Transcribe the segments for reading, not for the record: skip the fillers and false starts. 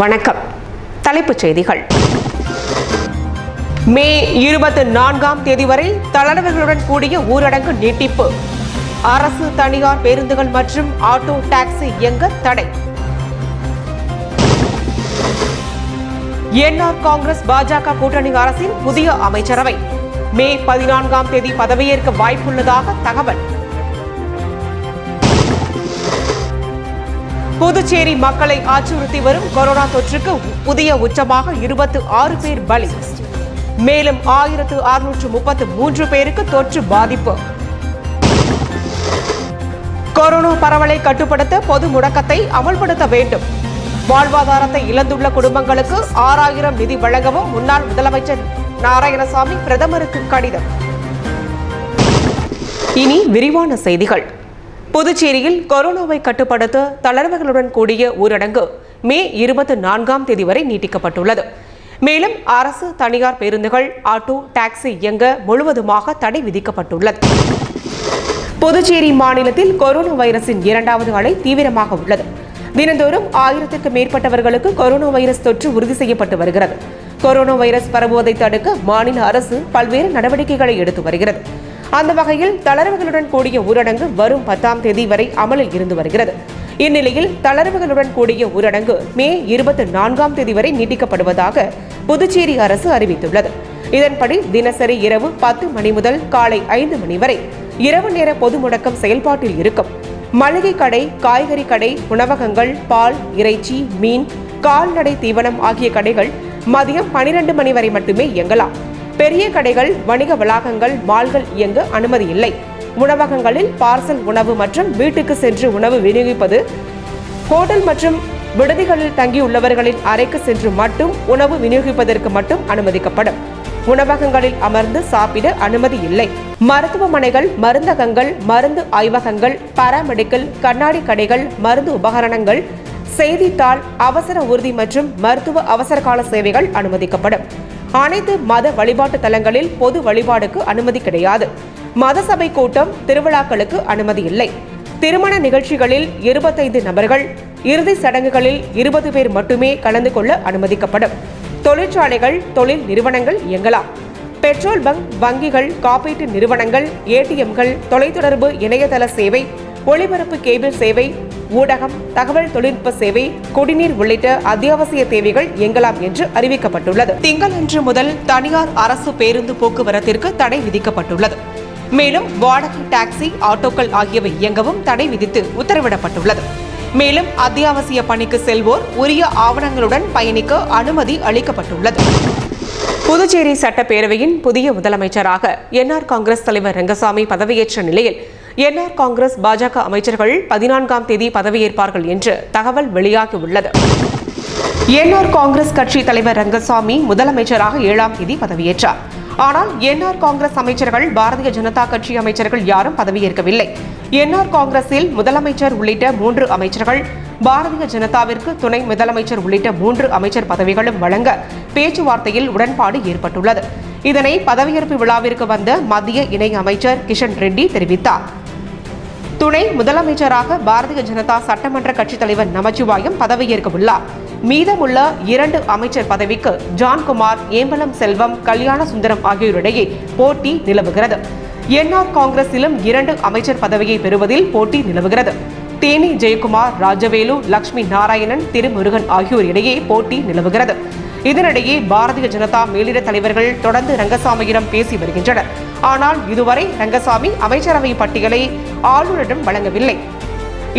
வணக்கம். தலைப்புச் செய்திகள். மே 24ஆம் தேதி வரை தளர்வுகளுடன் கூடிய ஊரடங்கு நீட்டிப்பு. அரசு தனியார் பேருந்துகள் மற்றும் ஆட்டோ டாக்ஸி இயங்க தடை. என்ஆர் காங்கிரஸ் பாஜக கூட்டணி அரசின் புதிய அமைச்சரவை மே 14ஆம் தேதி பதவியேற்க வாய்ப்புள்ளதாக தகவல். புதுச்சேரி மக்களை அச்சுறுத்தி வரும் கொரோனா தொற்றுக்கு புதிய உச்சமாக 26 பேர் பலி. மேலும் 1633 பேருக்கு தொற்று பாதிப்பு. கொரோனா பரவலை கட்டுப்படுத்த பொது முடக்கத்தை அமல்படுத்த வேண்டும். வாழ்வாதாரத்தை இழந்துள்ள குடும்பங்களுக்கு 6000 நிதி வழங்கவும் முன்னாள் முதலமைச்சர் நாராயணசாமி பிரதமருக்கு கடிதம். இனி விரிவான செய்திகள். புதுச்சேரியில் கொரோனாவை கட்டுப்படுத்த தளர்வுகளுடன் கூடிய ஊரடங்கு மே 24ஆம் தேதி வரை நீட்டிக்கப்பட்டுள்ளது. மேலும் அரசு தனியார் பேருந்துகள், ஆட்டோ, டாக்ஸி இயங்க முழுவதுமாக தடை விதிக்கப்பட்டுள்ளது. புதுச்சேரி மாநிலத்தில் கொரோனா வைரஸின் 2வது அலை தீவிரமாக உள்ளது. தினந்தோறும் 1000க்கும் மேற்பட்டவர்களுக்கு கொரோனா வைரஸ் தொற்று உறுதி செய்யப்பட்டு வருகிறது. கொரோனா வைரஸ் பரவுவதை தடுக்க மாநில அரசு பல்வேறு நடவடிக்கைகளை எடுத்து வருகிறது. அந்த வகையில் தளர்வுகளுடன் கூடிய ஊரடங்கு வரும் 10ஆம் தேதி வரை அமலில் இருந்து வருகிறது. இந்நிலையில் தளர்வுகளுடன் கூடிய ஊரடங்கு மே 24ஆம் தேதி வரை நீட்டிக்கப்படுவதாக புதுச்சேரி அரசு அறிவித்துள்ளது. இதன்படி தினசரி இரவு 10 மணி முதல் காலை 5 மணி வரை இரவு நேர பொது முடக்கம் செயல்பாட்டில் இருக்கும். மளிகை கடை, காய்கறி கடை, உணவகங்கள், பால், இறைச்சி, மீன், கால்நடை தீவனம் ஆகிய கடைகள் மதியம் 12 மணி வரை மட்டுமே இயங்கலாம். பெரிய கடைகள், வணிக வளாகங்கள், மால்கள் இயங்க அனுமதி இல்லை. உணவகங்களில் பார்சல் உணவு மற்றும் வீட்டுக்கு சென்று உணவு விநியோகிப்பது, ஹோட்டல் மற்றும் விடுதிகளில் தங்கியுள்ளவர்களின் அறைக்கு சென்று மட்டும் உணவு விநியோகிப்பதற்கு மட்டும் அனுமதிக்கப்படும். உணவகங்களில் அமர்ந்து சாப்பிட அனுமதி இல்லை. மருத்துவமனைகள், மருந்தகங்கள், மருந்து ஆய்வகங்கள், பாராமெடிக்கல், கண்ணாடி கடைகள், மருந்து உபகரணங்கள், செய்தித்தாள், அவசர ஊர்தி மற்றும் மருத்துவ அவசரகால சேவைகள் அனுமதிக்கப்படும். அனைத்து மத வழிபாட்டு தலங்களில் பொது வழிபாடுக்கு அனுமதி கிடையாது. மத சபை கூட்டம், திருவிழாக்களுக்கு அனுமதி இல்லை. திருமண நிகழ்ச்சிகளில் 25 நபர்கள், இறுதி சடங்குகளில் 20 பேர் மட்டுமே கலந்து கொள்ள அனுமதிக்கப்படும். தொழிற்சாலைகள், தொழில் நிறுவனங்கள் இயங்கலாம். பெட்ரோல் பங்க், வங்கிகள், காப்பீட்டு நிறுவனங்கள், ஏடிஎம்கள், தொலைத்தொடர்பு இணையதள சேவை, ஒளிபரப்பு கேபிள் சேவை, ஊடகம், தகவல் தொழில்நுட்ப சேவை, குடிநீர் உள்ளிட்ட அத்தியாவசிய தேவைகள் இயங்கலாம் என்று அறிவிக்கப்பட்டுள்ளது. திங்களன்று முதல் தனியார் அரசு பேருந்து போக்குவரத்திற்கு தடை விதிக்கப்பட்டுள்ளது. மேலும் வாடகை டாக்ஸி, ஆட்டோக்கள் ஆகியவை இயங்கவும் தடை விதித்து உத்தரவிடப்பட்டுள்ளது. மேலும் அத்தியாவசிய பணிக்கு செல்வோர் உரிய ஆவணங்களுடன் பயணிக்க அனுமதி அளிக்கப்பட்டுள்ளது. புதுச்சேரி சட்டப்பேரவையின் புதிய முதலமைச்சராக என்ஆர் காங்கிரஸ் தலைவர் ரங்கசாமி பதவியேற்ற நிலையில் என்ஆர் காங்கிரஸ் பாஜக அமைச்சர்கள் 14ஆம் தேதி பதவியேற்பார்கள் என்று தகவல் வெளியாகியுள்ளது. என்ஆர் காங்கிரஸ் கட்சி தலைவர் ரங்கசாமி முதலமைச்சராக 7ஆம் தேதி பதவியேற்றார். ஆனால் என்ஆர் காங்கிரஸ் அமைச்சர்கள், பாரதிய ஜனதா கட்சி அமைச்சர்கள் யாரும் பதவியேற்கவில்லை. என்ஆர் காங்கிரஸில் முதலமைச்சர் உள்ளிட்ட 3 அமைச்சர்கள், பாரதிய ஜனதாவிற்கு துணை முதலமைச்சர் உள்ளிட்ட 3 அமைச்சர் பதவிகளும் வழங்க பேச்சுவார்த்தையில் உடன்பாடு ஏற்பட்டுள்ளது. இதனை பதவியேற்பு விழாவிற்கு வந்த மத்திய இணை அமைச்சர் கிஷன் ரெட்டி தெரிவித்தார். துணை முதலமைச்சராக பாரதிய ஜனதா சட்டமன்ற கட்சித் தலைவர் நமச்சிவாயம் பதவியேற்க உள்ளார். மீதமுள்ள 2 அமைச்சர் பதவிக்கு ஜான்குமார், ஏம்பலம் செல்வம், கல்யாண சுந்தரம் ஆகியோரிடையே போட்டி நிலவுகிறது. என்ஆர் காங்கிரஸிலும் 2 அமைச்சர் பதவியை பெறுவதில் போட்டி நிலவுகிறது. தேனி ஜெயக்குமார், ராஜவேலு, லட்சுமி நாராயணன், திருமுருகன் ஆகியோர் இடையே போட்டி நிலவுகிறது. இதனிடையே பாரதிய ஜனதா மேலிட தலைவர்கள் தொடர்ந்து ரங்கசாமியிடம் பேசி வருகின்றனர். ஆனால் இதுவரை ரங்கசாமி அமைச்சரவை பட்டியலை ஆளுநரிடம் வழங்கவில்லை.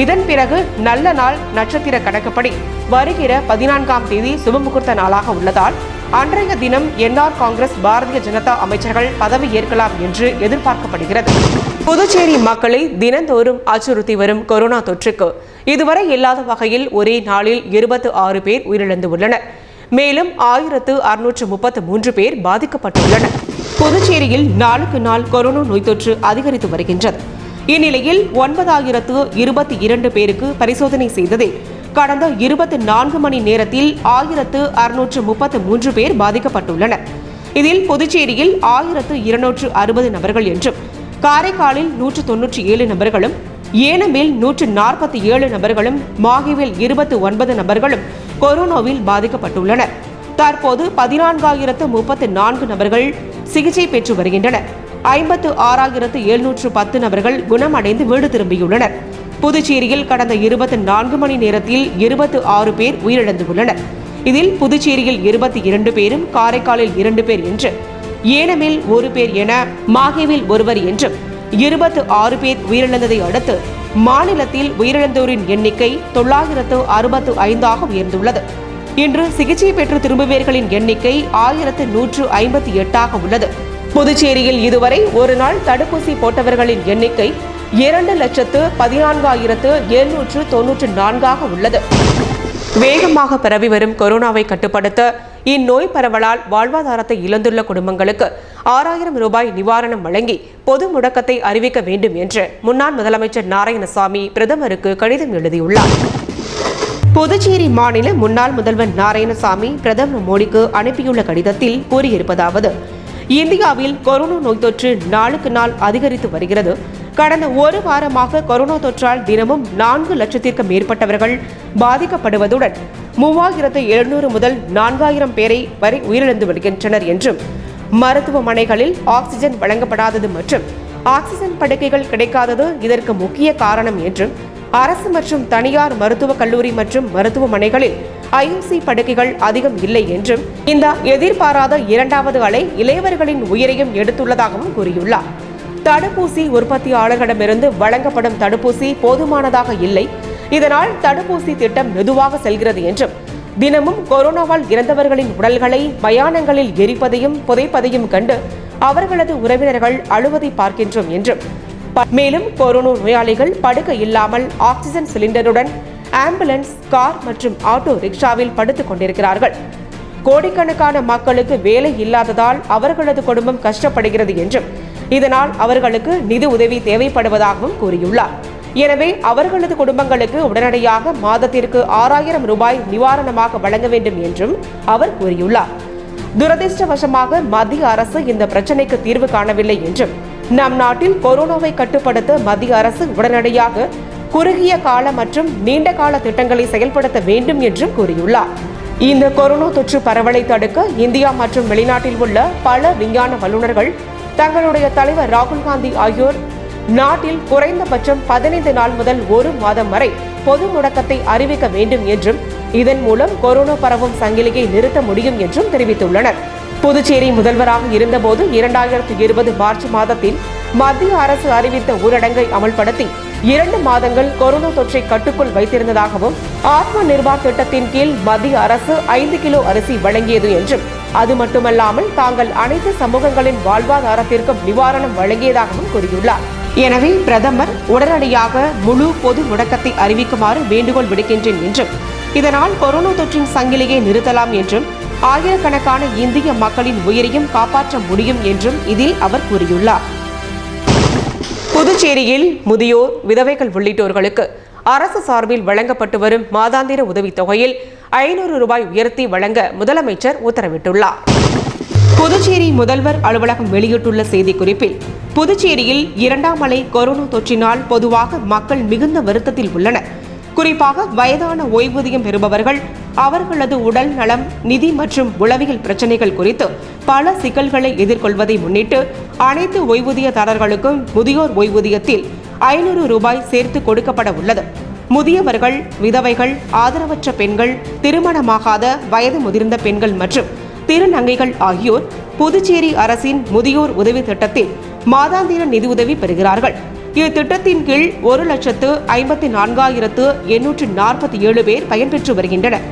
இதன் பிறகு நல்ல நாள் நட்சத்திர கணக்குப்படி வருகிற 14ஆம் தேதி சுபமுகூர்த்த நாளாக உள்ளதால் அன்றைய தினம் என்ஆர் காங்கிரஸ், பாரதிய ஜனதா அமைச்சர்கள் பதவி ஏற்கலாம் என்று எதிர்பார்க்கப்படுகிறது. புதுச்சேரி மக்களை தினந்தோறும் அச்சுறுத்தி வரும் கொரோனா தொற்றுக்கு இதுவரை இல்லாத வகையில் ஒரே நாளில் 26 பேர் உயிரிழந்துள்ளனர். மேலும் 1633 பேர் பாதிக்கப்பட்டுள்ளனர். புதுச்சேரியில் நாளுக்கு நாள் கொரோனா நோய் தொற்று அதிகரித்து வருகின்றது. இந்நிலையில் 9022 பேருக்கு பரிசோதனை செய்ததில் கடந்த 24 மணி நேரத்தில் 1633 பேர் பாதிக்கப்பட்டுள்ளனர். இதில் புதுச்சேரியில் 1260 நபர்கள் என்றும், காரைக்காலில் 197 நபர்களும், ஏனமில் 147 நபர்களும், மாஹேவில் 29 நபர்களும், கொரோனாவில் பாதிக்கப்பட்டுள்ளனர். தற்போது 14,034 நபர்கள் சிகிச்சை பெற்று வருகின்றனர். 56,710 நபர்கள் குணமடைந்து வீடு திரும்பியுள்ளனர். புதுச்சேரியில் கடந்த 24 மணி நேரத்தில் 26 பேர் உயிரிழந்துள்ளனர். இதில் புதுச்சேரியில் 22 பேரும், காரைக்காலில் 2 பேர் என்று, ஏனமில் 1 பேர் என, மாஹேவில் 1 என்றும் 26 பேர் உயிரிழந்ததை அடுத்து மாநிலத்தில் உயிரிழந்தோரின் எண்ணிக்கை 965 உயர்ந்துள்ளது. இன்று சிகிச்சை பெற்று திரும்புவோர்களின் எண்ணிக்கை 1158 உள்ளது. புதுச்சேரியில் இதுவரை ஒரு நாள் தடுப்பூசி போட்டவர்களின் எண்ணிக்கை 2,14,794 உள்ளது. வேகமாக பரவி வரும் கொரோனாவை கட்டுப்படுத்த இந்நோய் பரவலால் வாழ்வாதாரத்தை இழந்துள்ள குடும்பங்களுக்கு 6,000 ரூபாய் நிவாரணம் வழங்கி பொது முடக்கத்தை அறிவிக்க வேண்டும் என்று முன்னாள் முதலமைச்சர் நாராயணசாமி பிரதமருக்கு கடிதம் எழுதியுள்ளார். புதுச்சேரி மாநில முன்னாள் முதல்வர் நாராயணசாமி பிரதமர் மோடிக்கு அனுப்பியுள்ள கடிதத்தில் கூறியிருப்பதாவது: இந்தியாவில் கொரோனா நோய் தொற்று நாளுக்கு நாள் அதிகரித்து வருகிறது. கடந்த ஒரு வாரமாக கொரோனா தொற்றால் தினமும் 4 லட்சத்திற்கும் மேற்பட்டவர்கள் பாதிக்கப்படுவதுடன் 3,700 முதல் 4,000 பேரை வரை உயிரிழந்து வருகின்றனர் என்றும், மருத்துவமனைகளில் ஆக்சிஜன் வழங்கப்படாதது மற்றும் ஆக்சிஜன் படுக்கைகள் கிடைக்காதது இதற்கு முக்கிய காரணம் என்றும், அரசு மற்றும் தனியார் மருத்துவக் கல்லூரி மற்றும் மருத்துவமனைகளில் ICU படுக்கைகள் அதிகம் இல்லை என்றும், இந்த எதிர்பாராத 2வது அலை இளையவர்களின் உயிரையும் எடுத்துள்ளதாகவும் கூறியுள்ளார். தடுப்பூசி உற்பத்தியாளர்களிடமிருந்து வழங்கப்படும் தடுப்பூசி போதுமானதாக இல்லை. இதனால் தடுப்பூசி திட்டம் மெதுவாக செல்கிறது என்றும், தினமும் கொரோனாவால் இறந்தவர்களின் உடல்களை மயானங்களில் எரிப்பதையும் புதைப்பதையும் கண்டு அவர்களது உறவினர்கள் அழுவதை பார்க்கின்றோம் என்றும், மேலும் கொரோனா நோயாளிகள் படுக்கை இல்லாமல் ஆக்சிஜன் சிலிண்டருடன் ஆம்புலன்ஸ், கார் மற்றும் ஆட்டோ ரிக்ஷாவில் படுத்துக் கொண்டிருக்கிறார்கள். கோடிக்கணக்கான மக்களுக்கு வேலை இல்லாததால் அவர்களது குடும்பம் கஷ்டப்படுகிறது என்றும், இதனால் அவர்களுக்கு நிதி உதவி தேவைப்படுவதாகவும் கூறியுள்ளார். எனவே அவர்களது குடும்பங்களுக்கு உடனடியாக மாதத்திற்கு 6,000 ரூபாய் நிவாரணமாக வழங்க வேண்டும் என்றும் அவர் கூறியுள்ளார். துரதிர்ஷ்டவசமாக மத்திய அரசு இந்த பிரச்சினைக்கு தீர்வு காணவில்லை என்றும், நம் நாட்டில் கொரோனாவை கட்டுப்படுத்த மத்திய அரசு உடனடியாக குறுகிய கால மற்றும் நீண்ட கால திட்டங்களை செயல்படுத்த வேண்டும் என்றும் கூறியுள்ளார். இந்த கொரோனா தொற்று பரவலை தடுக்க இந்தியா மற்றும் வெளிநாட்டில் உள்ள பல விஞ்ஞான வல்லுநர்கள் தங்களுடைய தலைவர் ராகுல் காந்தி ஆகியோர் நாட்டில் குறைந்தபட்சம் 15 நாள் முதல் 1 மாதம் வரை பொது முடக்கத்தை அறிவிக்க வேண்டும் என்றும், இதன் மூலம் கொரோனா பரவும் சங்கிலியை நிறுத்த முடியும் என்றும் தெரிவித்துள்ளனர். புதுச்சேரி முதல்வராக இருந்தபோது 2020 மார்ச் மாதத்தில் மத்திய அரசு அறிவித்த ஊரடங்கை அமல்படுத்தி 2 மாதங்கள் கொரோனா தொற்றை கட்டுக்குள் வைத்திருந்ததாகவும், ஆத்ம நிர்பார் திட்டத்தின் கீழ் மத்திய அரசு 5 கிலோ அரிசி வழங்கியது என்றும், அது மட்டுமல்லாமல் தாங்கள் அனைத்து சமூகங்களின் வாழ்வாதாரத்திற்கும் நிவாரணம் வழங்கியதாகவும் கூறியுள்ளார். எனவே பிரதமர் உடனடியாக முழு பொது முடக்கத்தை அறிவிக்குமாறு வேண்டுகோள் விடுக்கின்றேன் என்றும், இதனால் கொரோனா தொற்றின் சங்கிலியை நிறுத்தலாம் என்றும், ஆயிரக்கணக்கான இந்திய மக்களின் உயிரையும் காப்பாற்ற முடியும் என்றும் இதில் அவர் கூறியுள்ளார். புதுச்சேரியில் முதியோர், விதவைகள் உள்ளிட்டோர்களுக்கு அரசு சார்பில் வழங்கப்பட்டு வரும் மாதாந்திர உதவித்தொகையில் 500 ரூபாய் உயர்த்தி வழங்க முதலமைச்சர் உத்தரவிட்டுள்ளார். புதுச்சேரி முதல்வர் அலுவலகம் வெளியிட்டுள்ள செய்திக்குறிப்பில், புதுச்சேரியில் 2ஆம் அலை கொரோனா தொற்றினால் பொதுவாக மக்கள் மிகுந்த வருத்தத்தில் உள்ளனர். குறிப்பாக வயதான ஓய்வூதியம் பெறுபவர்கள் அவர்களது உடல் நலம், நிதி மற்றும் உளவியல் பிரச்சினைகள் குறித்து பல சிக்கல்களை எதிர்கொள்வதை முன்னிட்டு அனைத்து ஓய்வூதியதாரர்களுக்கும் முதியோர் ஓய்வூதியத்தில் 500 ரூபாய் சேர்த்து கொடுக்கப்பட உள்ளது. முதியவர்கள், விதவைகள், ஆதரவற்ற பெண்கள், திருமணமாகாத வயது முதிர்ந்த பெண்கள் மற்றும் திருநங்கைகள் ஆகியோர் புதுச்சேரி அரசின் முதியோர் உதவி திட்டத்தில் மாதாந்திர நிதியுதவி பெறுகிறார்கள். இத்திட்டத்தின் கீழ் 1,54,847 பேர் பயன்பெற்று வருகின்றனர்.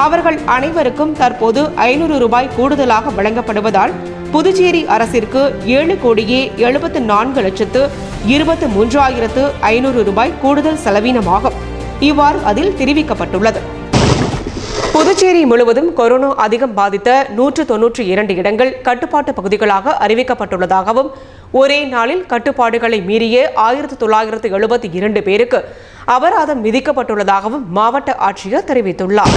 அவர்கள் அனைவருக்கும் தற்போது 500 ரூபாய் கூடுதலாக வழங்கப்படுவதால் புதுச்சேரி அரசிற்கு 7,74,23,500 ரூபாய் கூடுதல் செலவினமாகும். இவ்வாறு அதில் தெரிவிக்கப்பட்டுள்ளது. புதுச்சேரி முழுவதும் கொரோனா அதிகம் பாதித்த 192 இடங்கள் கட்டுப்பாட்டு பகுதிகளாக அறிவிக்கப்பட்டுள்ளதாகவும், ஒரே நாளில் கட்டுப்பாடுகளை மீறிய 1972 பேருக்கு அபராதம் விதிக்கப்பட்டுள்ளதாகவும் மாவட்ட ஆட்சியர் தெரிவித்துள்ளார்.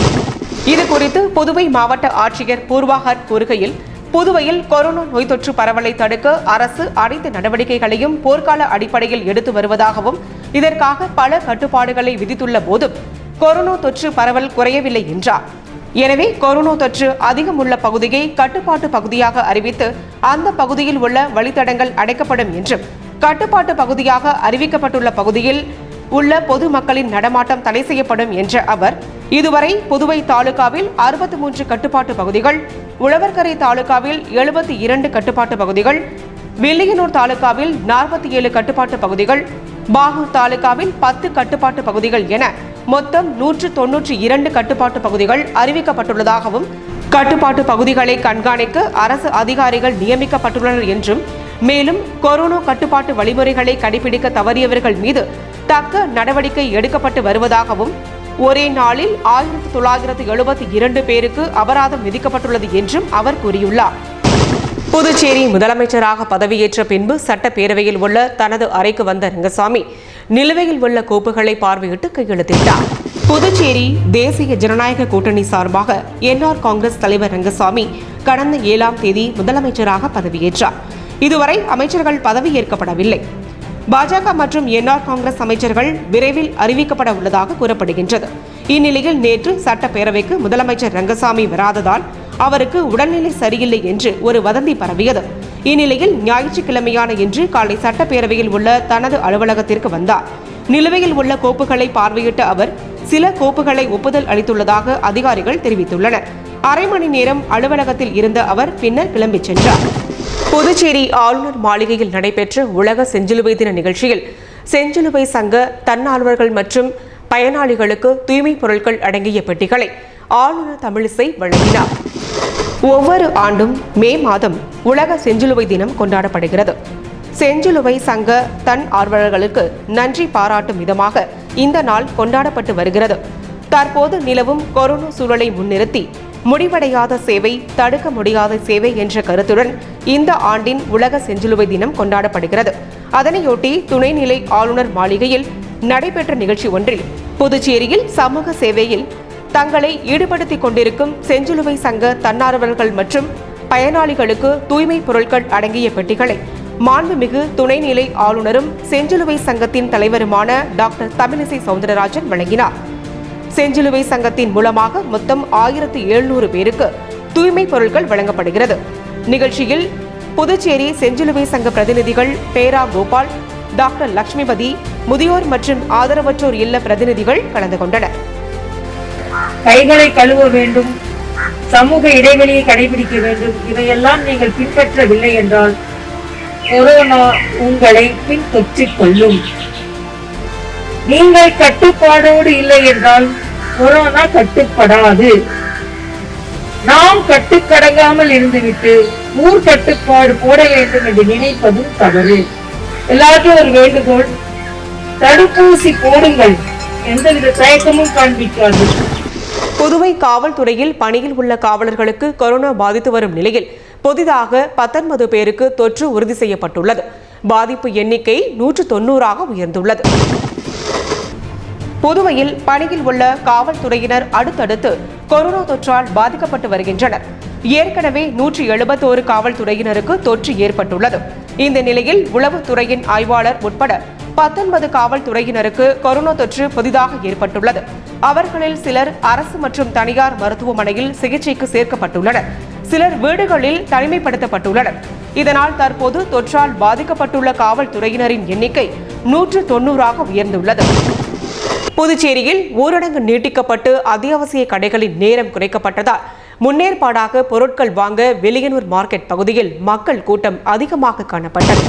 இதுகுறித்து புதுவை மாவட்ட ஆட்சியர் பூர்வாகர் கூறுகையில், புதுவையில் கொரோனா நோய் தொற்று பரவலை தடுக்க அரசு அனைத்து நடவடிக்கைகளையும் போர்க்கால அடிப்படையில் எடுத்து வருவதாகவும், இதற்காக பல கட்டுப்பாடுகளை விதித்துள்ள போதும் கொரோனா தொற்று பரவல் குறையவில்லை என்றார். எனவே கொரோனா தொற்று அதிகம் உள்ள பகுதியை கட்டுப்பாட்டு பகுதியாக அறிவித்து அந்த பகுதியில் உள்ள வழித்தடங்கள் அடைக்கப்படும் என்றும், கட்டுப்பாட்டு பகுதியாக அறிவிக்கப்பட்டுள்ள பகுதியில் உள்ள பொதுமக்களின் நடமாட்டம் தடை செய்யப்படும் என்ற அவர், இதுவரை புதுவை தாலுகாவில் 63 கட்டுப்பாட்டு பகுதிகள், உழவர்கரை தாலுகாவில் 72 கட்டுப்பாட்டு பகுதிகள், வில்லியனூர் தாலுகாவில் 47 கட்டுப்பாட்டு பகுதிகள், பாகூர் தாலுகாவில் 10 கட்டுப்பாட்டு பகுதிகள் என மொத்தம் 192 கட்டுப்பாட்டு பகுதிகள் அறிவிக்கப்பட்டுள்ளதாகவும், கட்டுப்பாட்டு பகுதிகளை கண்காணிக்க அரசு அதிகாரிகள் நியமிக்கப்பட்டுள்ளனர் என்றும், மேலும் கொரோனா கட்டுப்பாட்டு வழிமுறைகளை கடைபிடிக்க தவறியவர்கள் மீது தக்க நடவடிக்கை எடுக்கப்பட்டு வருவதாகவும், ஒரே நாளில் 1972 பேருக்கு அபராதம் விதிக்கப்பட்டுள்ளது என்றும் அவர் கூறியுள்ளார். புதுச்சேரி முதலமைச்சராக பதவியேற்ற பின்பு சட்டப்பேரவையில் உள்ள தனது அறைக்கு வந்த ரங்கசாமி நிலுவையில் உள்ள கோப்புகளை பார்வையிட்டு கையெழுத்திட்டார். புதுச்சேரி தேசிய ஜனநாயக கூட்டணி சார்பாக என்ஆர் காங்கிரஸ் தலைவர் ரங்கசாமி கடந்த 7ஆம் தேதி முதலமைச்சராக பதவியேற்றார். இதுவரை அமைச்சர்கள் பதவியேற்கப்படவில்லை. பாஜக மற்றும் என்ஆர் காங்கிரஸ் அமைச்சர்கள் விரைவில் அறிவிக்கப்பட உள்ளதாக கூறப்படுகின்றது. இந்நிலையில் நேற்று சட்டப்பேரவைக்கு முதலமைச்சர் ரங்கசாமி வராததால் அவருக்கு உடல்நிலை சரியில்லை என்று ஒரு வதந்தி பரவியது. இந்நிலையில் ஞாயிற்றுக்கிழமையான இன்று காலை சட்டப்பேரவையில் உள்ள தனது அலுவலகத்திற்கு வந்தார். நிலுவையில் உள்ள கோப்புகளை பார்வையிட்ட அவர் சில கோப்புகளை ஒப்புதல் அளித்துள்ளதாக அதிகாரிகள் தெரிவித்துள்ளனர். அரை மணி நேரம் அலுவலகத்தில் இருந்த அவர் பின்னர் கிளம்பிச் சென்றார். புதுச்சேரி ஆளுநர் மாளிகையில் நடைபெற்ற உலக செஞ்சிலுவை தின நிகழ்ச்சியில் செஞ்சிலுவை சங்க தன்னார்வலர்கள் மற்றும் பயனாளிகளுக்கு தூய்மை பொருட்கள் அடங்கிய பெட்டிகளை ஆளுநர் தமிழிசை வழங்கினார். ஒவ்வொரு ஆண்டும் மே மாதம் உலக செஞ்சிலுவை தினம் கொண்டாடப்படுகிறது. செஞ்சிலுவை சங்க தன் ஆர்வலர்களுக்கு நன்றி பாராட்டும் விதமாக இந்த நாள் கொண்டாடப்பட்டு வருகிறது. தற்போது நிலவும் கொரோனா சூழலை முன்னிறுத்தி முடிவடையாத சேவை, தடுக்க முடியாத சேவை என்ற கருத்துடன் இந்த ஆண்டின் உலக செஞ்சிலுவை தினம் கொண்டாடப்படுகிறது. அதனையொட்டி துணைநிலை ஆளுநர் மாளிகையில் நடைபெற்ற நிகழ்ச்சி ஒன்றில் புதுச்சேரியில் சமூக சேவையில் தங்களை ஈடுபடுத்திக் கொண்டிருக்கும் செஞ்சிலுவை சங்க தன்னார்வலர்கள் மற்றும் பயனாளிகளுக்கு தூய்மை பொருட்கள் அடங்கிய பெட்டிகளை மாண்புமிகு துணைநிலை ஆளுநரும் செஞ்சிலுவை சங்கத்தின் தலைவருமான டாக்டர் தமிழிசை சவுந்தரராஜன் வழங்கினார். செஞ்சிலுவை சங்கத்தின் மூலமாக மொத்தம் 1700 பேருக்கு தூய்மை பொருட்கள் வழங்கப்படுகிறது. நிகழ்ச்சியில் புதுச்சேரி செஞ்சிலுவை சங்க பிரதிநிதிகள் பேரா கோபால், டாக்டர் லட்சுமிபதி, முதியோர் மற்றும் ஆதரவற்றோர் இல்ல பிரதிநிதிகள் கலந்து கொண்டனர். கைகளை கழுவ வேண்டும், சமூக இடைவெளியை கடைபிடிக்க வேண்டும். இவையெல்லாம் நீங்கள் பின்பற்றவில்லை என்றால் கொரோனா உங்களை பின்தொற்றிக் கொள்ளும். நீங்கள் கட்டுப்பாடோடு இல்லை என்றால் கொரோனா கட்டுப்படாது. நாம் கட்டுக்கடங்காமல் இருந்துவிட்டு ஊர் கட்டுப்பாடு போட வேண்டும் என்று நினைப்பதும் தவறு. எல்லாருக்கும் ஒரு வேண்டுகோள், தடுப்பூசி போடுங்கள், எந்தவித தயக்கமும் காண்பிக்காது. புதுவை காவல்துறையில் பணியில் உள்ள காவலர்களுக்கு கொரோனா பாதித்து வரும் நிலையில் புதிதாக 19 பேருக்கு தொற்று உறுதி செய்யப்பட்டுள்ளது. பாதிப்பு எண்ணிக்கை 190ஆக உயர்ந்துள்ளது. புதுவையில் பணியில் உள்ள காவல்துறையினர் அடுத்தடுத்து கொரோனா தொற்றால் பாதிக்கப்பட்டு வருகின்றனர். ஏற்கனவே 171 காவல்துறையினருக்கு தொற்று ஏற்பட்டுள்ளது. இந்த நிலையில் உளவுத்துறையின் ஆய்வாளர் உட்பட 19 காவல்துறையினருக்கு கொரோனா தொற்று புதிதாக ஏற்பட்டுள்ளது. அவர்களில் சிலர் அரசு மற்றும் தனியார் மருத்துவமனையில் சிகிச்சைக்கு சேர்க்கப்பட்டுள்ளனர். சிலர் வீடுகளில் தனிமைப்படுத்தப்பட்டுள்ளனர். இதனால் தற்போது தொற்றால் பாதிக்கப்பட்டுள்ள காவல்துறையினரின் எண்ணிக்கை 190ஆக உயர்ந்துள்ளது. புதுச்சேரியில் ஊரடங்கு நீட்டிக்கப்பட்டு அத்தியாவசிய கடைகளின் நேரம் குறைக்கப்பட்டதால் முன்னேற்பாடாக பொருட்கள் வாங்க வில்லியனூர் மார்க்கெட் பகுதியில் மக்கள் கூட்டம் அதிகமாக காணப்பட்டது.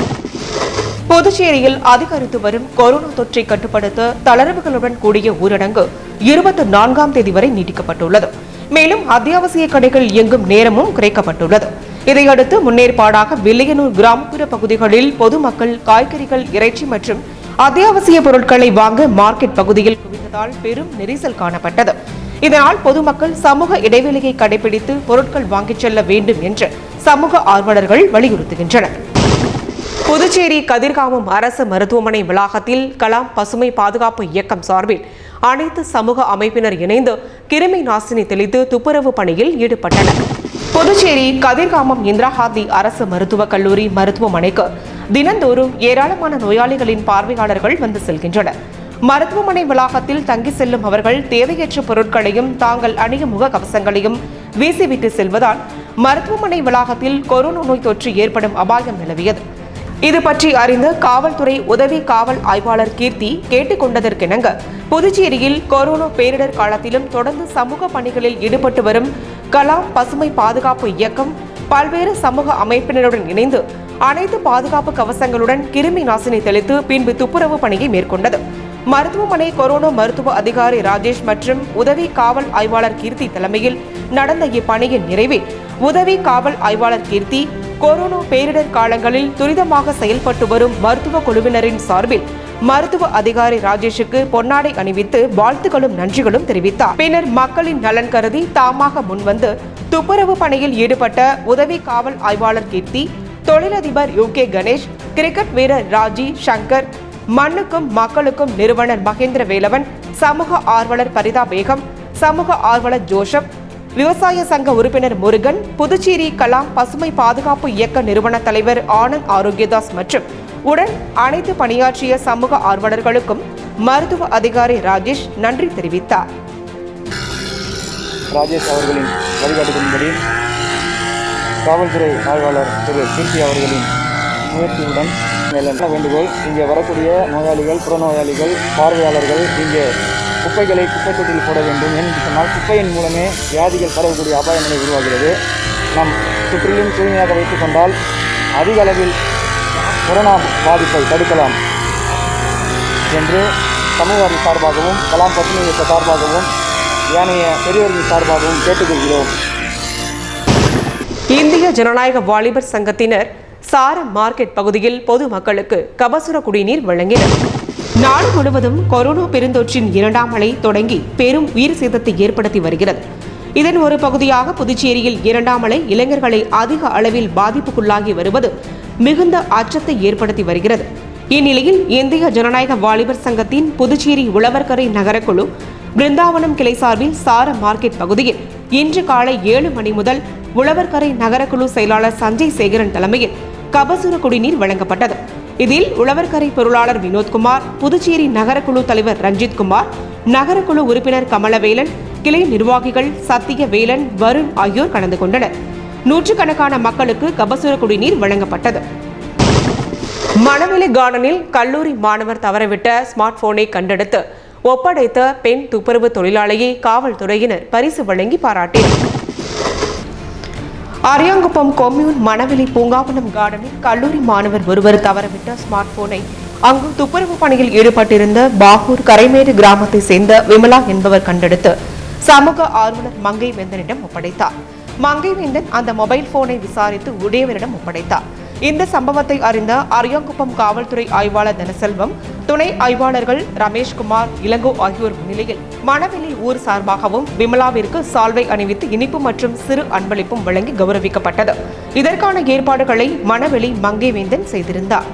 புதுச்சேரியில் அதிகரித்து வரும் கொரோனா தொற்றை கட்டுப்படுத்த தளர்வுகளுடன் கூடிய ஊரடங்கு 24ஆம் தேதி வரை நீட்டிக்கப்பட்டுள்ளது. மேலும் அத்தியாவசிய கடைகள் இயங்கும் நேரமும் குறைக்கப்பட்டுள்ளது. இதையடுத்து முன்னேற்பாடாக வில்லியனூர் கிராமப்புற பகுதிகளில் பொதுமக்கள் காய்கறிகள், இறைச்சி மற்றும் அத்தியாவசிய பொருட்களை வாங்க மார்க்கெட் பகுதியில் குவிந்ததால் பெரும் நெரிசல் காணப்பட்டது. இதனால் பொதுமக்கள் சமூக இடைவெளியை கடைபிடித்து பொருட்கள் வாங்கிச் செல்ல வேண்டும் என்று சமூக ஆர்வலர்கள் வலியுறுத்துகின்றனர். புதுச்சேரி கதிர்காமம் அரசு மருத்துவமனை வளாகத்தில் கலாம் பசுமை பாதுகாப்பு இயக்கம் சார்பில் அனைத்து சமூக அமைப்பினர் இணைந்து கிருமி நாசினி தெளித்து துப்புரவு பணியில் ஈடுபட்டனர். புதுச்சேரி கதிர்காமம் இந்திரா காந்தி அரசு மருத்துவக் கல்லூரி மருத்துவமனைக்கு தினந்தோறும் ஏராளமான நோயாளிகளின் பார்வையாளர்கள் வந்து செல்கின்றனர். மருத்துவமனை வளாகத்தில் தங்கி செல்லும் அவர்கள் தேவையற்ற பொருட்களையும் தாங்கள் அணியும் முகக்கவசங்களையும் வீசிவிட்டு செல்வதால் மருத்துவமனை வளாகத்தில் கொரோனா நோய் தொற்று ஏற்படும் அபாயம் நிலவியது. இது பற்றி அறிந்த காவல்துறை உதவி காவல் ஆய்வாளர் கீர்த்தி கேட்டுக்கொண்டதற்கிணங்க புதுச்சேரியில் கொரோனா பேரிடர் காலத்திலும் தொடர்ந்து சமூக பணிகளில் ஈடுபட்டு வரும் கலாம் பசுமை பாதுகாப்பு இயக்கம் பல்வேறு சமூக அமைப்பினருடன் இணைந்து அனைத்து பாதுகாப்பு கவசங்களுடன் கிருமி நாசினி தெளித்து பின்பு துப்புரவு பணியை மேற்கொண்டது. மருத்துவமனை கொரோனா மருத்துவ அதிகாரி ராஜேஷ் மற்றும் உதவி காவல் ஆய்வாளர் கீர்த்தி தலைமையில் நடந்த இப்பணியின் நிறைவில் உதவி காவல் ஆய்வாளர் கீர்த்தி கொரோனா பேரிடர் காலங்களில் துரிதமாக செயல்பட்டு வரும் மருத்துவ குழுவினரின் சார்பில் மருத்துவ அதிகாரி ராஜேஷுக்கு பொன்னாடை அணிவித்து வாழ்த்துக்களும் நன்றிகளும் தெரிவித்தார். பின்னர் மக்களின் நலன் கருதி தாமாக முன்வந்து துப்புரவு பணியில் ஈடுபட்ட உதவி காவல் ஆய்வாளர் கீர்த்தி, தொழிலதிபர் UK கணேஷ், கிரிக்கெட் வீரர் ராஜி சங்கர், மண்ணுக்கும் மக்களுக்கும் நிறுவனர் மகேந்திர வேலவன், சமூக ஆர்வலர் பரிதா பேகம், சமூக ஆர்வலர் ஜோசப், விவசாய சங்க உறுப்பினர் முருகன், புதுச்சேரி கலாம் பசுமை பாதுகாப்பு இயக்க நிறுவன தலைவர் ஆனந்த் ஆரோக்கியதாஸ் மற்றும் உடன் அனைத்து பணியாற்றிய சமூக ஆர்வலர்களுக்கும் மருத்துவ அதிகாரி ராஜேஷ் நன்றி தெரிவித்தார். ராஜேஷ் அவர்களின் வழிகாட்டுதலின்படி காவல்துறை ஆய்வாளர் திரு கீர்த்தி அவர்களின் முயற்சியுடன் மேலும் வேண்டுகோள், இங்கே வரக்கூடிய நோயாளிகள், புறநோயாளிகள், பார்வையாளர்கள் இங்கே குப்பைகளை குப்பை தொட்டியில் போட வேண்டும். ஏனென்று சொன்னால் குப்பையின் மூலமே வியாதிகள் பரவக்கூடிய அபாய நிலை உருவாகிறது. நம் சுற்றிலும் தூய்மையாக வைத்துக் கொண்டால் அதிக அளவில் கொரோனா பாதிப்பை தடுக்கலாம் என்று சமூக சார்பாகவும் கலாம் பசுமை இயக்க சார்பாகவும் ஏனைய பெரியவர்கள் சார்பாகவும் கேட்டுக்கொள்கிறோம். இந்திய ஜனநாயக வாலிபர் சங்கத்தினர் சாரம் மார்க்கெட் பகுதியில் பொதுமக்களுக்கு கபசுர குடிநீர் வழங்கினர். நாடு முழுவதும் கொரோனா பெருந்தொற்றின் 2ஆம் அலை தொடங்கி பெரும் உயிர் சேதத்தை ஏற்படுத்தி வருகிறது. இதன் ஒரு பகுதியாக புதுச்சேரியில் 2ஆம் அலை இளைஞர்களை அதிக அளவில் பாதிப்புக்குள்ளாகி வருவது மிகுந்த அச்சத்தை ஏற்படுத்தி வருகிறது. இந்நிலையில் இந்திய ஜனநாயக வாலிபர் சங்கத்தின் புதுச்சேரி உழவர்கரை நகரக்குழு பிருந்தாவனம் கிளை சார்பில் சாரம் மார்க்கெட் பகுதியில் இன்று காலை 7 மணி முதல் உழவர்கரை நகரக்குழு செயலாளர் சஞ்சய் சேகரன் தலைமையில் கபசுர குடிநீர் வழங்கப்பட்டது. இதில் உழவர்கரை பொருளாளர் வினோத்குமார், புதுச்சேரி நகரக்குழு தலைவர் ரஞ்சித் குமார், நகரக்குழு உறுப்பினர் கமலவேலன், கிளை நிர்வாகிகள் சத்திய வேலன், வருண் ஆகியோர் கலந்து கொண்டனர். நூற்றுக்கணக்கான மக்களுக்கு கபசுர குடிநீர் வழங்கப்பட்டது. மணவெளி கார்டனில் கல்லூரி மாணவர் தவறவிட்ட ஸ்மார்ட் போனை கண்டெடுத்து ஒப்படைத்த பெண் துப்புரவு தொழிலாளியை காவல்துறையினர் பரிசு வழங்கி பாராட்டினர். அரியாங்குப்பம் கொம்யூன் மணவெளி பூங்காவனம் கார்டனில் கல்லூரி மாணவர் ஒருவர் தவறவிட்ட ஸ்மார்ட் போனை அங்கு துப்புரவு பணியில் ஈடுபட்டிருந்த பாகூர் கரைமேடு கிராமத்தை சேர்ந்த விமலா என்பவர் கண்டெடுத்து சமூக ஆர்வலர் மங்கை வேந்தனிடம் ஒப்படைத்தார். மங்கை வேந்தன் அந்த மொபைல் போனை விசாரித்து உடையவரிடம் ஒப்படைத்தார். இந்த சம்பவத்தை அறிந்த அரியாங்குப்பம் காவல்துறை ஆய்வாளர் தனசெல்வம், துணை ஆய்வாளர்கள் ரமேஷ்குமார், இளங்கோ ஆகியோர் முன்னிலையில் மணவெளி ஊர் சார்பாகவும் விமலாவிற்கு சால்வை அணிவித்து இனிப்பு மற்றும் சிறு அன்பளிப்பும் வழங்கி கௌரவிக்கப்பட்டது. இதற்கான ஏற்பாடுகளை மணவெளி மங்கை வேந்தன் செய்திருந்தார்.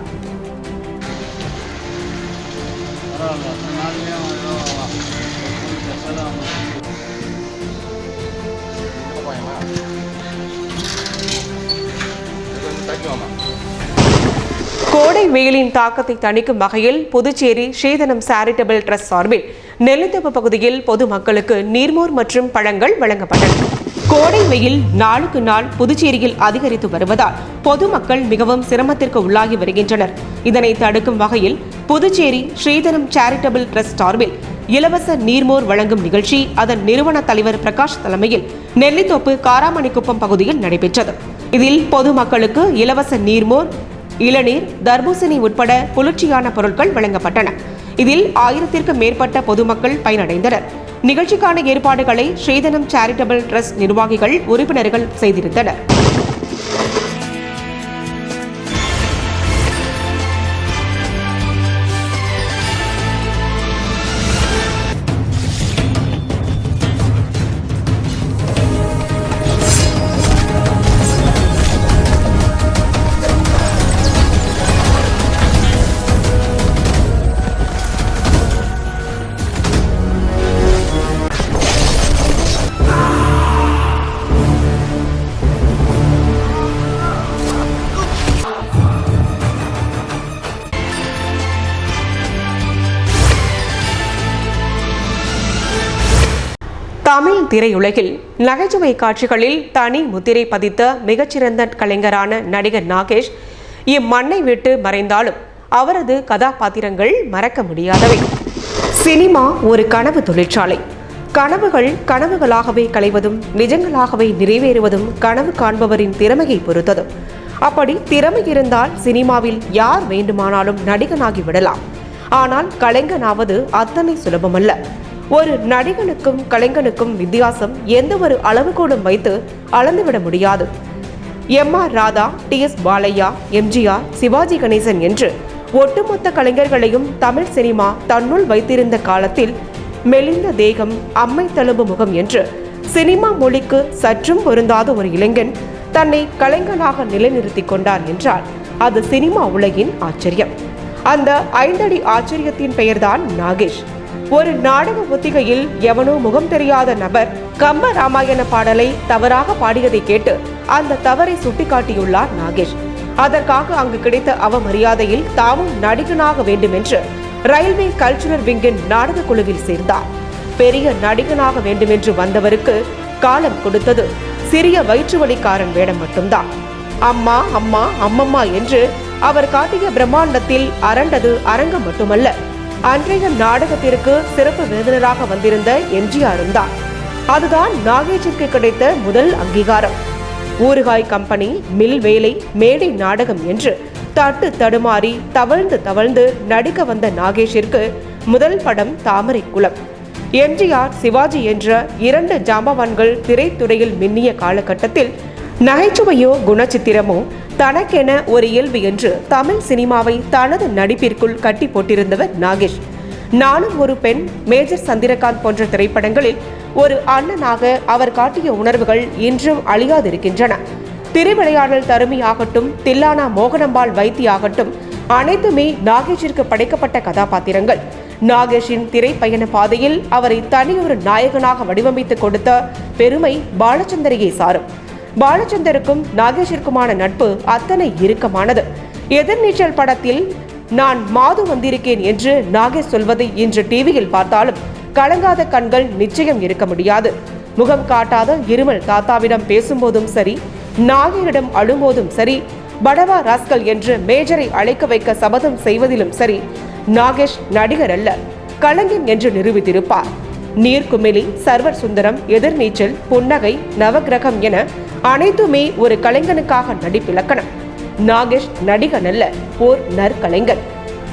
கோடை வெயிலின் தாக்கத்தை தணிக்கும் வகையில் புதுச்சேரி ஸ்ரீதனம் சேரிட்டபிள் ட்ரஸ்ட் சார்பில் நெல்லித்தோப்பு பகுதியில் பொதுமக்களுக்கு நீர்மோர் மற்றும் பழங்கள் வழங்கப்பட்டன. கோடை வெயில் நாளுக்கு நாள் புதுச்சேரியில் அதிகரித்து வருவதால் பொதுமக்கள் மிகவும் சிரமத்திற்கு உள்ளாகி வருகின்றனர். இதனை தடுக்கும் வகையில் புதுச்சேரி ஸ்ரீதனம் சேரிட்டபிள் ட்ரஸ்ட் சார்பில் இலவச நீர்மோர் வழங்கும் நிகழ்ச்சி அதன் நிறுவன தலைவர் பிரகாஷ் தலைமையில் நெல்லித்தோப்பு காராமணிக்குப்பம் பகுதியில் நடைபெற்றது. இதில் பொதுமக்களுக்கு இலவச நீர்மோர், இளநீர், தர்பூசணி உட்பட குளிர்ச்சியான பொருட்கள் வழங்கப்பட்டன. இதில் 1000க்கும் மேற்பட்ட பொதுமக்கள் பயனடைந்தனர். நிகழ்ச்சிக்கான ஏற்பாடுகளை ஸ்ரீதனம் சேரிட்டபிள் ட்ரஸ்ட் நிர்வாகிகள், உறுப்பினர்கள் செய்திருந்தனர். திரையுலகில் நகைச்சுவை காட்சிகளில் தனி முத்திரை பதித்த மிகச்சிறந்த கலைஞரான நடிகர் நாகேஷ் இம்மண்ணை விட்டு மறைந்தாலும் அவரது கதாபாத்திரங்கள் மறக்க முடியாதவை. சினிமா ஒரு கனவு தொழிற்சாலை. கனவுகள் கனவுகளாகவே களைவதும் நிஜங்களாகவே நிறைவேறுவதும் கனவு காண்பவரின் திறமையை பொறுத்தது. அப்படி திறமை இருந்தால் சினிமாவில் யார் வேண்டுமானாலும் நடிகனாகி விடலாம். ஆனால் கலைஞனாவது அத்தனை சுலபமல்ல. ஒரு நடிகனுக்கும் கலைஞனுக்கும் வித்தியாசம் எந்த ஒரு அளவுகோலும் வைத்து அளந்துவிட முடியாது. எம்.ஆர். ராதா, டி.எஸ். பாலையா, எம்.ஜி.ஆர்., சிவாஜி கணேசன் என்று ஒட்டுமொத்த கலைஞர்களையும் தமிழ் சினிமா தன்னுள் வைத்திருந்த காலத்தில் மெலிந்த தேகம், அம்மை தழும்பு முகம் என்று சினிமா மொழிக்கு சற்றும் பொருந்தாத ஒரு இளைஞன் தன்னை கலைஞனாக நிலைநிறுத்திக் கொண்டார் என்றால் அது சினிமா உலகின் ஆச்சரியம். அந்த 5 அடி ஆச்சரியத்தின் பெயர்தான் நாகேஷ். ஒரு நாடக ஒத்திகையில் எவனோ முகம் தெரியாத நபர் கம்ப ராமாயண பாடலை தவறாக பாடியதை கேட்டு அந்த தவறை சுட்டிக்காட்டியுள்ளார் நாகேஷ். அதற்காக அங்கு கிடைத்த அவமரியாதையில் தாமும் நடிகனாக வேண்டும் என்று ரயில்வே கல்ச்சுரல் விங்கின் நாடக குழுவில் சேர்ந்தார். பெரிய நடிகனாக வேண்டுமென்று வந்தவருக்கு காலம் கொடுத்தது சிறிய வயிற்றுவலிக்காரன் வேடம் மட்டும்தான். அம்மா அம்மா அம்மம்மா என்று அவர் காட்டிய பிரம்மாண்டத்தில் அரண்டது அரங்கம் மட்டுமல்ல, அன்றைய நாடகத்திற்கு சிறப்பு விருந்தினராக வந்திருந்த எம்.ஜி.ஆரும் தான். அதுதான் நாகேஷிற்கு கிடைத்த முதல் அங்கீகாரம். ஊறுகாய் கம்பெனி, மில் வேலை, மேடை நாடகம் என்று தட்டு தடுமாறி தவழ்ந்து நடிக்க வந்த நாகேஷிற்கு முதல் படம் தாமரை குளம். எம்.ஜி.ஆர்., சிவாஜி என்ற 2 ஜாம்பவான்கள் திரைத்துறையில் மின்னிய காலகட்டத்தில் நகைச்சுவையோ குணச்சித்திரமோ தனக்கென ஒரு இயல்பு என்று தமிழ் சினிமாவை தனது நடிப்பிற்குள் கட்டி போட்டிருந்தவர் நாகேஷ். நானும் ஒரு பெண், மேஜர் சந்திரகாந்த் போன்ற திரைப்படங்களில் ஒரு அண்ணனாக அவர் காட்டிய உணர்வுகள் இன்றும் அழியாதிருக்கின்றன. திருவிளையாடல் தருமியாகட்டும், தில்லானா மோகனம்பாள் வைத்தியாகட்டும், அனைத்துமே நாகேஷிற்கு படைக்கப்பட்ட கதாபாத்திரங்கள். நாகேஷின் திரைப்பயண பாதையில் அவரை தனியொரு நாயகனாக வடிவமைத்து கொடுத்த பெருமை பாலச்சந்தரையே சாரும். பாலச்சந்தருக்கும் நாகேஷிற்குமான நட்பு அத்தனை இறுக்கமானது. எதிர்நீச்சல் படத்தில் நான் மாது வந்திருக்கேன் என்று நாகேஷ் சொல்வதை இன்று டிவியில் பார்த்தாலும் கலங்காத கண்கள் நிச்சயம் இருக்க முடியாது. முகம் காட்டாத இருமல் தாத்தாவிடம் பேசும்போதும் சரி, நாகையிடம் அழும்போதும் சரி, படவா ராஸ்கல் என்று மேஜரை அழைக்க வைக்க சபதம் செய்வதிலும் சரி, நாகேஷ் நடிகர் அல்ல, கலைஞன் என்று நிரூபித்திருப்பார். நீர்க்குமிழி, சர்வர் சுந்தரம், எதிர்நீச்சல், புன்னகை, நவகிரகம் என அனைத்துமே ஒரு கலைஞனுக்காக நடிப்பிலக்கணம். நாகேஷ் நடிகன் அல்ல, ஓர் நற்கலைஞர்.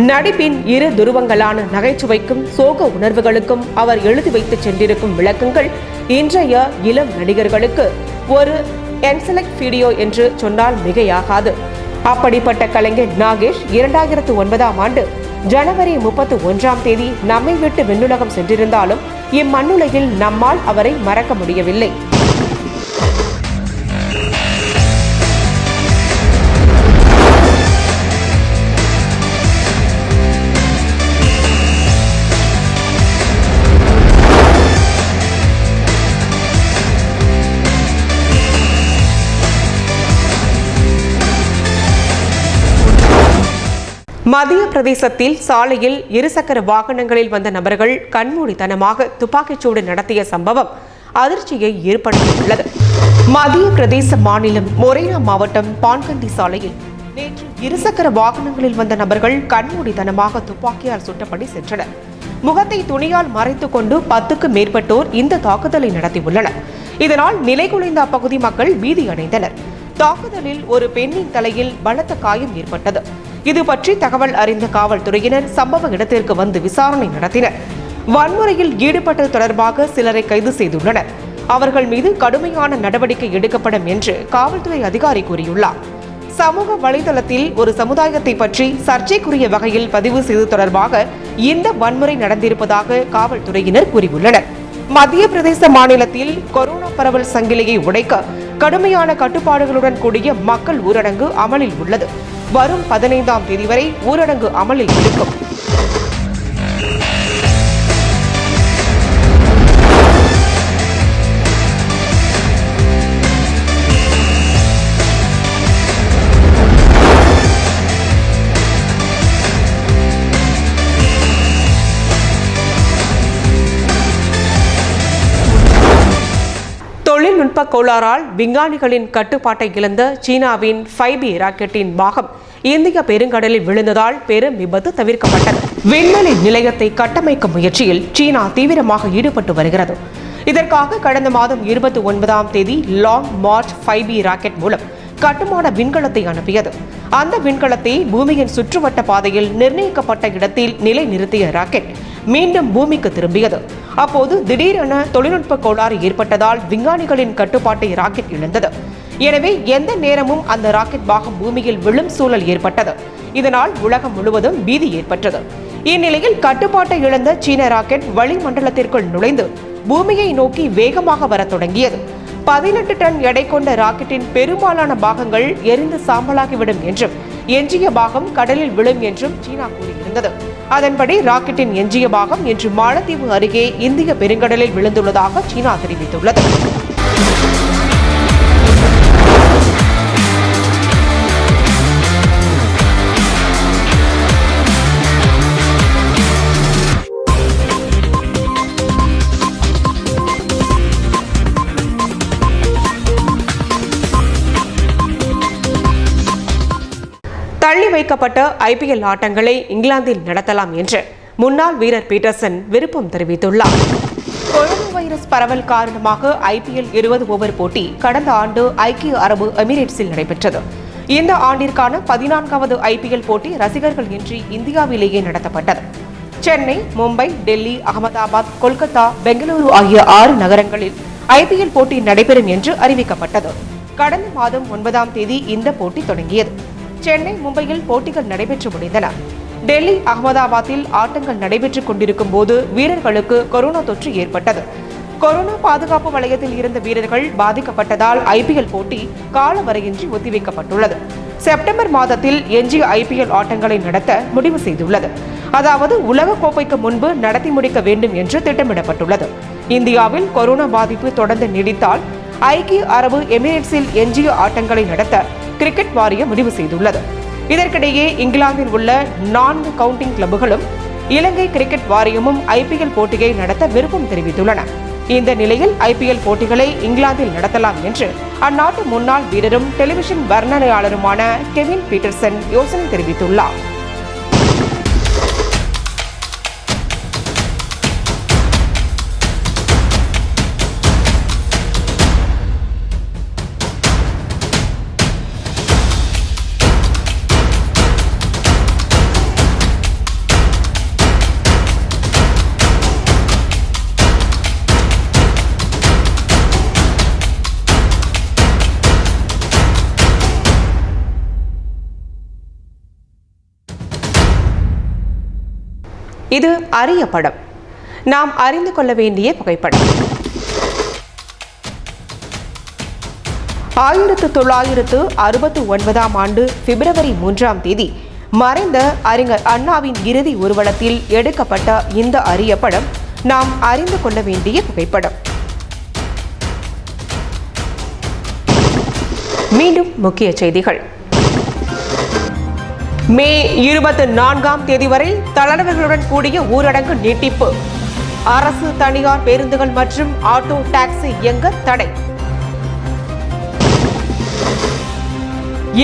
நடிப்பின் 2 துருவங்களான நகைச்சுவைக்கும் சோக உணர்வுகளுக்கும் அவர் எழுதி வைத்து சென்றிருக்கும் விளக்கங்கள் இன்றைய இளம் நடிகர்களுக்கு ஒரு என்சைக்ளோபீடியா என்று சொன்னால் மிகையாகாது. அப்படிப்பட்ட கலைஞர் நாகேஷ் 2009ஆம் ஆண்டு ஜனவரி 31ஆம் தேதி நம்மை விட்டு விண்ணுலகம் சென்றிருந்தாலும் இம்மண்ணுலகில் நம்மால் அவரை மறக்க முடியவில்லை. மத்திய பிரதேசத்தில் சாலையில் 2 சக்கர வாகனங்களில் வந்த நபர்கள் கண்மூடித்தனமாக துப்பாக்கிச்சூடு நடத்திய சம்பவம் அதிர்ச்சியை ஏற்படுத்தியுள்ளது. மத்திய பிரதேச மாநிலம் மொரேனா மாவட்டம் பான்கண்டி சாலையில் நேற்று 2 சக்கர வாகனங்களில் வந்த நபர்கள் கண்மூடித்தனமாக துப்பாக்கியால் சுட்டபடி சென்றனர். முகத்தை துணியால் மறைத்துக் கொண்டு 10க்கும் மேற்பட்டோர் இந்த தாக்குதலை நடத்தியுள்ளனர். இதனால் நிலைகுலைந்த அப்பகுதி மக்கள் பீதியடைந்தனர். தாக்குதலில் ஒரு பெண்ணின் தலையில் பலத்த காயம் ஏற்பட்டது. இது பற்றி தகவல் அறிந்த காவல்துறையினர் சம்பவ இடத்திற்கு வந்து விசாரணை நடத்தினர். வன்முறையில் ஈடுபட்டது தொடர்பாக சிலரை கைது செய்துள்ளனர். அவர்கள் மீது கடுமையான நடவடிக்கை எடுக்கப்படும் என்று காவல்துறை அதிகாரி கூறியுள்ளார். சமூக வலைதளத்தில் ஒரு சமுதாயத்தை பற்றி சர்ச்சைக்குரிய வகையில் பதிவு செய்தது தொடர்பாக இந்த வன்முறை நடந்திருப்பதாக காவல்துறையினர் கூறியுள்ளனர். மத்திய பிரதேச மாநிலத்தில் கொரோனா பரவல் சங்கிலியை உடைக்க கடுமையான கட்டுப்பாடுகளுடன் கூடிய மக்கள் ஊரடங்கு அமலில் உள்ளது. வரும் 15ஆம் தேதி வரை ஊரடங்கு அமலில் இருக்கும். தொழில்நுட்ப கோளாறால் விஞ்ஞானிகளின் கட்டுப்பாட்டை இழந்த சீனாவின் 5B ராக்கெட்டின் பாகம் இந்திய பெருங்கடலில் விழுந்ததால் பெரும் விபத்து தவிர்க்கப்பட்டது. விண்வெளி நிலையத்தை கட்டமைக்கும் முயற்சியில் சீனா தீவிரமாக ஈடுபட்டு வருகிறது. இதற்காக கடந்த மாதம் 29ஆம் தேதி லாங் மார்ச் 5B ராக்கெட் மூலம் கட்டுமான விண்கலத்தை அனுப்பியது. அந்த விண்கலத்தை பூமியின் சுற்றுவட்ட பாதையில் நிர்ணயிக்கப்பட்ட இடத்தில் நிலை நிறுத்திய ராக்கெட் மீண்டும் பூமிக்கு திரும்பியது. அப்போது திடீரென தொழில்நுட்ப கோளாறு ஏற்பட்டதால் விஞ்ஞானிகளின் கட்டுப்பாட்டை ராக்கெட் இழந்தது. எனவே எந்த நேரமும் அந்த ராக்கெட் பாகம் பூமியில் விழும் சூழல் ஏற்பட்டது. இதனால் உலகம் முழுவதும் பீதி ஏற்பட்டது. இந்நிலையில் கட்டுப்பாட்டை இழந்த சீன ராக்கெட் வளிமண்டலத்திற்குள் நுழைந்து பூமியை நோக்கி வேகமாக வரத் தொடங்கியது. 18 டன் எடை கொண்ட ராக்கெட்டின் பெரும்பாலான பாகங்கள் எரிந்து சாம்பலாகிவிடும் என்றும் எஞ்சிய பாகம் கடலில் விழும் என்றும் சீனா கூறியிருந்தது. அதன்படி ராக்கெட்டின் எஞ்சிய பாகம் இன்று மாலத்தீவு அருகே இந்திய பெருங்கடலில் விழுந்துள்ளதாக சீனா தெரிவித்துள்ளது. தள்ளி வைக்கப்பட்ட IPL ஆட்டங்களை இங்கிலாந்தில் நடத்தலாம் என்று முன்னாள் வீரர் பீட்டர்சன் விருப்பம் தெரிவித்துள்ளார். கொரோனா வைரஸ் பரவல் காரணமாக IPL 20 ஓவர் போட்டி கடந்த ஆண்டு ஐக்கிய அரபு எமிரேட்ஸில் நடைபெற்றது. இந்த ஆண்டிற்கான 14வது IPL போட்டி ரசிகர்கள் இன்றி இந்தியாவிலேயே நடத்தப்பட்டது. சென்னை, மும்பை, டெல்லி, அகமதாபாத், கொல்கத்தா, பெங்களூரு ஆகிய 6 நகரங்களில் IPL போட்டி நடைபெறும் என்று அறிவிக்கப்பட்டது. கடந்த மாதம் 9ஆம் தேதி இந்த போட்டி தொடங்கியது. சென்னை, மும்பையில் போட்டிகள் நடைபெற்று முடிந்தன. டெல்லி, அகமதாபாத்தில் ஆட்டங்கள் நடைபெற்றுக் கொண்டிருக்கும் போது வீரர்களுக்கு கொரோனா தொற்று ஏற்பட்டது. கொரோனா பாதுகாப்பு வலயத்தில் இருந்த வீரர்கள் பாதிக்கப்பட்டதால் IPL போட்டி காலவரையின்றி ஒத்திவைக்கப்பட்டுள்ளது. செப்டம்பர் மாதத்தில் எஞ்சிய IPL ஆட்டங்களை நடத்த முடிவு செய்துள்ளது. அதாவது உலக கோப்பைக்கு முன்பு நடத்தி முடிக்க வேண்டும் என்று திட்டமிடப்பட்டுள்ளது. இந்தியாவில் கொரோனா பாதிப்பு தொடர்ந்து நீடித்தால் ஐக்கிய அரபு எமிரேட்ஸில் எஞ்சிய ஆட்டங்களை நடத்த கிரிக்கெட் வாரியம் முடிவு செய்துள்ளது. இதற்கிடையே இங்கிலாந்தில் உள்ள 4 கவுண்டிங் கிளப்புகளும் இலங்கை கிரிக்கெட் வாரியமும் IPL போட்டியை நடத்த விருப்பம் தெரிவித்துள்ளன. இந்த நிலையில் IPL போட்டிகளை இங்கிலாந்தில் நடத்தலாம் என்று அந்நாட்டு முன்னாள் வீரரும் டெலிவிஷன் வர்ணனையாளருமான கெவின் பீட்டர்சன் யோசனை தெரிவித்துள்ளார். இது அரிய படம். நாம் அறிந்து கொள்ள வேண்டிய புகைப்படம். 1969ஆம் ஆண்டு பிப்ரவரி 3ஆம் தேதி மறைந்த அறிஞர் அண்ணாவின் இறுதி ஊர்வலத்தில் எடுக்கப்பட்ட இந்த அரிய படம் நாம் அறிந்து கொள்ள வேண்டிய புகைப்படம். மீண்டும் முக்கிய செய்திகள். மே 24ஆம் தேதி வரை தளர்வுகளுடன் கூடிய ஊரடங்கு நீட்டிப்பு. அரசு, தனியார் பேருந்துகள் மற்றும் ஆட்டோ டாக்ஸி இயங்க தடை.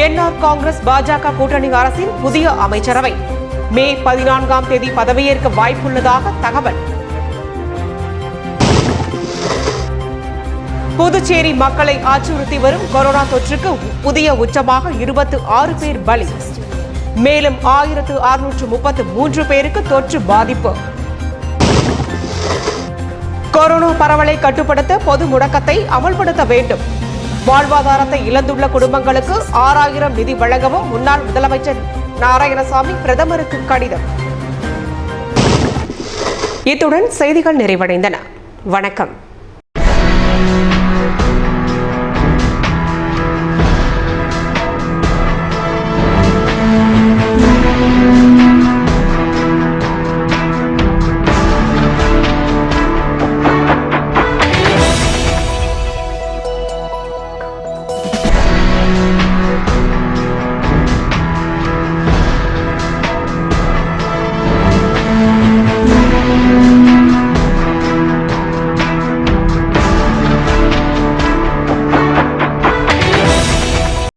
என்ஆர் காங்கிரஸ் பாஜக கூட்டணி அரசின் புதிய அமைச்சரவை மே 14ஆம் தேதி பதவியேற்க வாய்ப்புள்ளதாக தகவல். புதுச்சேரி மக்களை அச்சுறுத்தி வரும் கொரோனா தொற்றுக்கு புதிய உச்சமாக 26 பேர் பலி. மேலும் 1633 பேருக்கு தொற்று பாதிப்பு. கொரோனா பரவலை கட்டுப்படுத்த பொது முடக்கத்தை அமல்படுத்த வேண்டும். வாழ்வாதாரத்தை இழந்துள்ள குடும்பங்களுக்கு 6000 நிதி வழங்கவும் முன்னாள் முதலமைச்சர் நாராயணசாமி பிரதமருக்கு கடிதம். இத்துடன் செய்திகள் நிறைவடைந்தன. வணக்கம்.